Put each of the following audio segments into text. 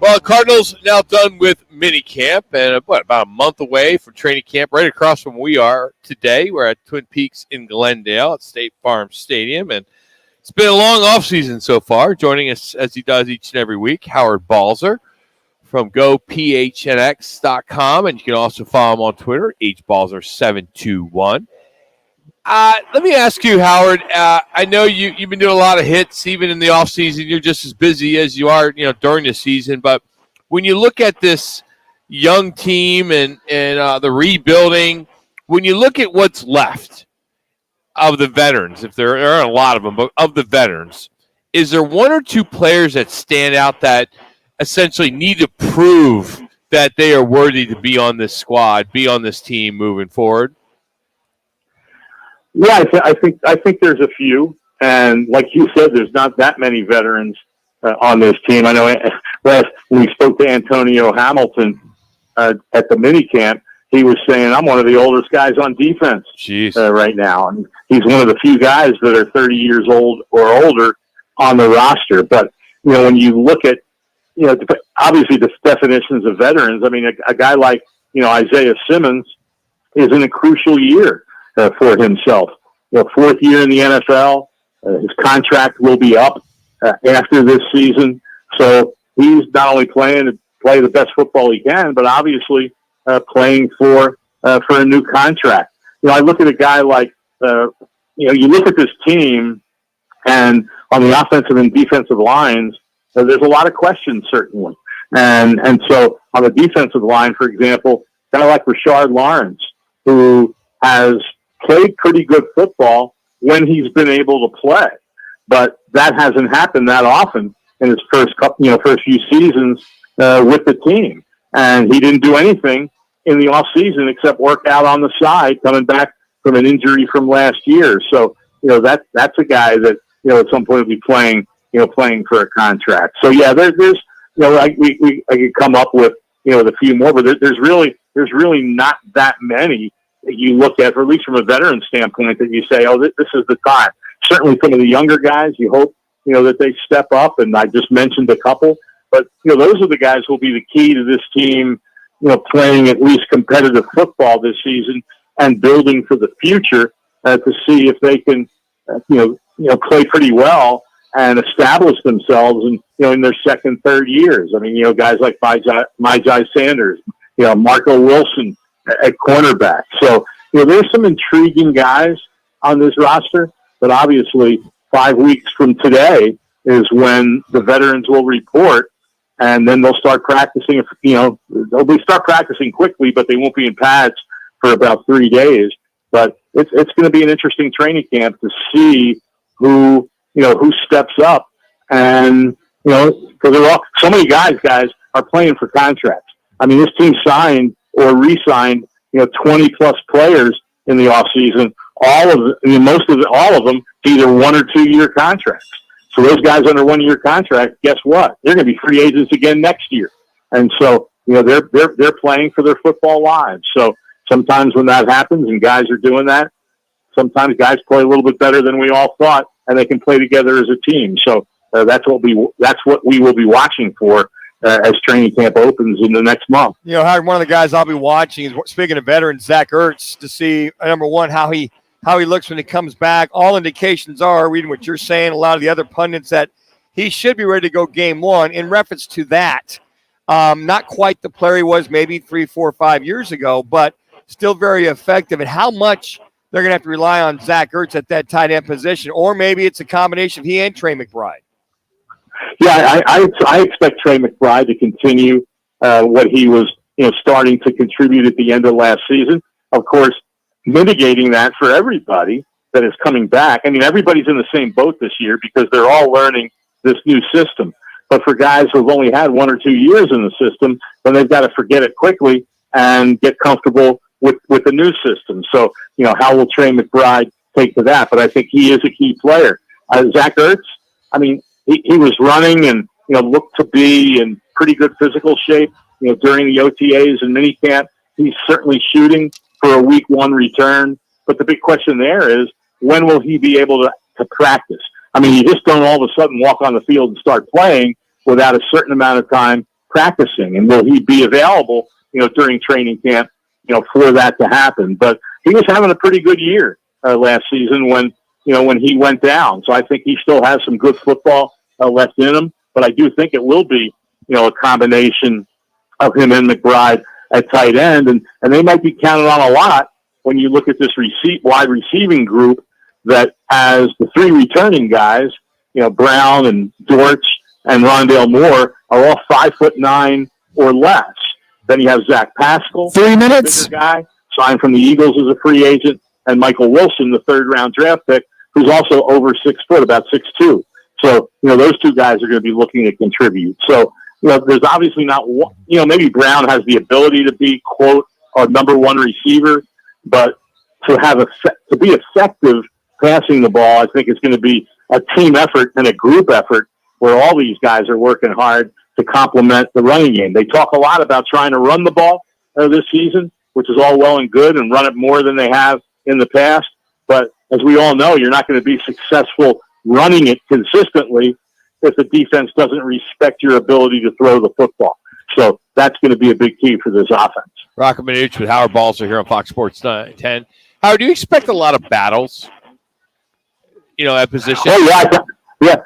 Well, Cardinals now done with mini camp and about a month away from training camp, right across from where we are today. We're at Twin Peaks in Glendale at State Farm Stadium, and it's been a long offseason so far. Joining us as he does each and every week, Howard Balzer from GoPHNX.com, and you can also follow him on Twitter, hbalzer721. Let me ask you, Howard. I know you've been doing a lot of hits, even in the off season. You're just as busy as you are, during the season. But when you look at this young team and the rebuilding, when you look at what's left of the veterans, if there aren't a lot of them, but of the veterans, is there one or two players that stand out that essentially need to prove that they are worthy to be on this squad, be on this team moving forward? Yeah, I think there's a few, and like you said, there's not that many veterans on this team. I know when we spoke to Antonio Hamilton at the minicamp, he was saying, "I'm one of the oldest guys on defense right now," and he's one of the few guys that are 30 years old or older on the roster. But when you look at obviously the definitions of veterans, I mean, a guy like Isaiah Simmons is in a crucial year for himself. Fourth year in the NFL. His contract will be up after this season. So he's not only playing to play the best football he can, but obviously playing for a new contract. I look at a guy like, you look at this team, and on the offensive and defensive lines, there's a lot of questions, certainly. And so on the defensive line, for example, kind of like Rashard Lawrence, who has played pretty good football when he's been able to play, but that hasn't happened that often in his first few seasons with the team. And he didn't do anything in the off season except work out on the side, coming back from an injury from last year. So that's a guy that at some point will be playing for a contract. So yeah, there's I could come up with a few more, but there's really not that many that you look at, or at least from a veteran standpoint, that you say, oh, this is the time. Certainly some of the younger guys, you hope, that they step up, and I just mentioned a couple, but, those are the guys who will be the key to this team, playing at least competitive football this season and building for the future to see if they can, play pretty well and establish themselves in their second, third years. I mean, guys like Myjai Sanders, Marco Wilson at cornerback. So, there's some intriguing guys on this roster, but obviously 5 weeks from today is when the veterans will report, and then they'll start practicing. They'll start practicing quickly, but they won't be in pads for about 3 days. But it's going to be an interesting training camp to see who steps up, and because so many guys are playing for contracts. I mean, this team signed or re-signed, 20 plus players in the off season. All of them, either 1 or 2 year contracts. So those guys under 1 year contract, guess what? They're going to be free agents again next year. And so, they're playing for their football lives. So sometimes when that happens and guys are doing that, sometimes guys play a little bit better than we all thought, and they can play together as a team. So that's what we will be watching for as training camp opens in the next month. Howard, one of the guys I'll be watching is, speaking of veterans, Zach Ertz, to see, number one, how he looks when he comes back. All indications are, reading what you're saying, a lot of the other pundits, that he should be ready to go game one. In reference to that, not quite the player he was maybe 3, 4, 5 years ago, but still very effective. And how much they're going to have to rely on Zach Ertz at that tight end position, or maybe it's a combination of he and Trey McBride. Yeah, I expect Trey McBride to continue what he was, starting to contribute at the end of last season. Of course, mitigating that for everybody that is coming back. I mean, everybody's in the same boat this year because they're all learning this new system. But for guys who've only had 1 or 2 years in the system, then they've got to forget it quickly and get comfortable with the new system. So, how will Trey McBride take to that? But I think he is a key player. Zach Ertz, I mean, he was running and, looked to be in pretty good physical shape, during the OTAs and minicamp. He's certainly shooting for a week 1 return. But the big question there is, when will he be able to practice? I mean, you just don't all of a sudden walk on the field and start playing without a certain amount of time practicing, and will he be available, during training camp, for that to happen? But he was having a pretty good year last season when he went down. So I think he still has some good football left in him. But I do think it will be, a combination of him and McBride at tight end, and they might be counted on a lot when you look at this wide receiving group that has the three returning guys, Brown and Dortch and Rondale Moore are all 5'9" or less. Then you have Zach Pascal, 3 minutes, bigger guy, signed from the Eagles as a free agent, and Michael Wilson, the third-round draft pick, who's also over 6 foot, about 6'2". So, those two guys are going to be looking to contribute. So, there's obviously not one, maybe Brown has the ability to be, quote, a number one receiver, but to be effective passing the ball, I think it's going to be a team effort and a group effort where all these guys are working hard to complement the running game. They talk a lot about trying to run the ball this season, which is all well and good, and run it more than they have in the past. But as we all know, you're not going to be successful running it consistently if the defense doesn't respect your ability to throw the football. So that's going to be a big key for this offense. Rocket Minuch with Howard Balzer here on Fox Sports 10. Howard, do you expect a lot of battles, at position? Oh, yeah.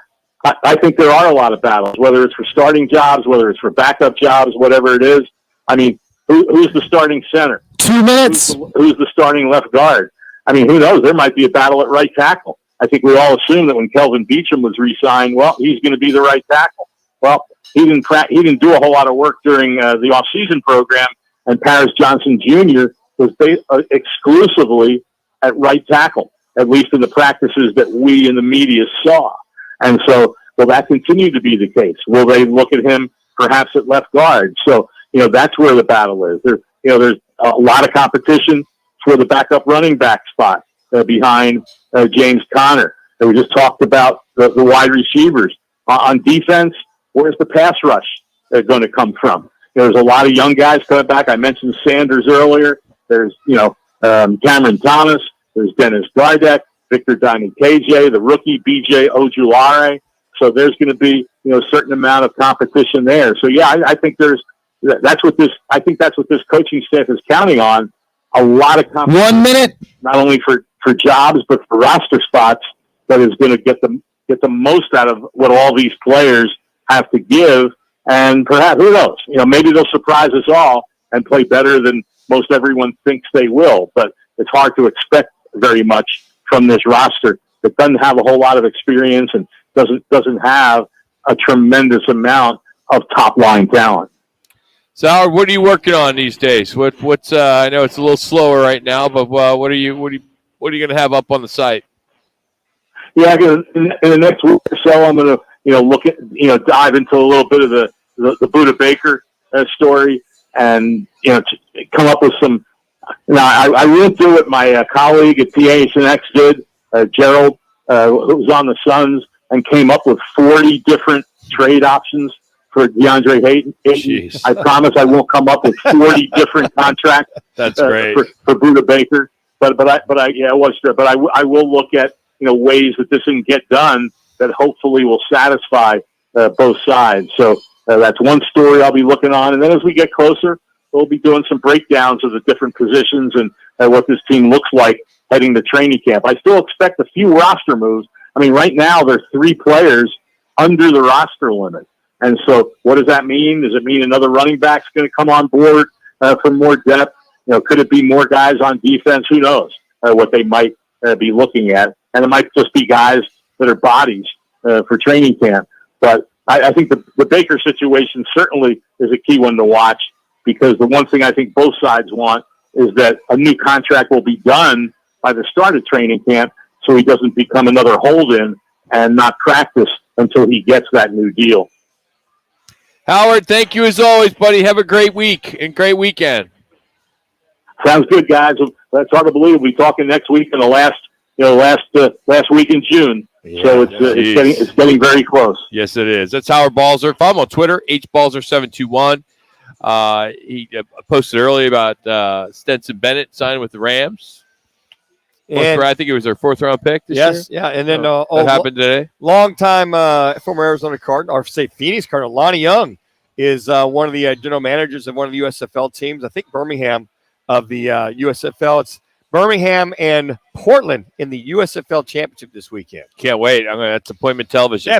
I think there are a lot of battles, whether it's for starting jobs, whether it's for backup jobs, whatever it is. I mean, who's the starting center? 2 minutes. Who's the starting left guard? I mean, who knows? There might be a battle at right tackle. I think we all assumed that when Kelvin Beachum was re-signed, well, he's going to be the right tackle. Well, he didn't do a whole lot of work during the off-season program, and Paris Johnson Jr. was exclusively at right tackle, at least in the practices that we in the media saw. And so, will that continue to be the case? Will they look at him perhaps at left guard? So, that's where the battle is. There's a lot of competition for the backup running back spot behind James Conner. And we just talked about the wide receivers. On defense, where's the pass rush going to come from? There's a lot of young guys coming back. I mentioned Sanders earlier. There's, Cameron Thomas. There's Dennis Gardeck, Victor Diamond-KJ, the rookie B.J. Ojulari. So there's going to be, a certain amount of competition there. So, yeah, I think that's what this coaching staff is counting on. A lot of competition. 1 minute. Not only for jobs, but for roster spots that is going to get the most out of what all these players have to give. And perhaps, who knows, maybe they'll surprise us all and play better than most everyone thinks they will. But it's hard to expect very much from this roster that doesn't have a whole lot of experience and doesn't have a tremendous amount of top line talent. So, Howard, what are you working on these days? What's I know it's a little slower right now, but what are you going to have up on the site? Yeah, in the next week or so, I'm going to look at dive into a little bit of the Buda Baker story, and come up with some. I went through what my colleague at PHNX did, Gerald, who was on the Suns, and came up with 40 different trade options for DeAndre Hayden. Jeez. I promise I won't come up with 40 different contracts. That's great for Buda Baker. But I will look at ways that this can get done that hopefully will satisfy both sides. So that's one story I'll be looking on, and then as we get closer, we'll be doing some breakdowns of the different positions and what this team looks like heading to training camp. I still expect a few roster moves. I mean, right now there's 3 players under the roster limit. And so what does that mean? Does it mean another running back's going to come on board for more depth? Could it be more guys on defense? Who knows what they might be looking at. And it might just be guys that are bodies for training camp. But I think the Baker situation certainly is a key one to watch, because the one thing I think both sides want is that a new contract will be done by the start of training camp so he doesn't become another hold-in and not practice until he gets that new deal. Howard, thank you as always, buddy. Have a great week and great weekend. Sounds good, guys. That's hard to believe. We'll be talking next week in the last week in June. Yeah, so it's getting very close. Yes, it is. That's Howard Balzer. Follow him on Twitter, hbalzer721. He posted earlier about Stetson Bennett signing with the Rams. And I think it was their 4th-round pick this year. Yeah. And then that happened today. Long-time former Arizona Cardinal, or say Phoenix Cardinal, Lonnie Young is one of the general managers of one of the USFL teams. I think Birmingham of the USFL. It's Birmingham and Portland in the USFL championship this weekend. Can't wait. That's appointment television.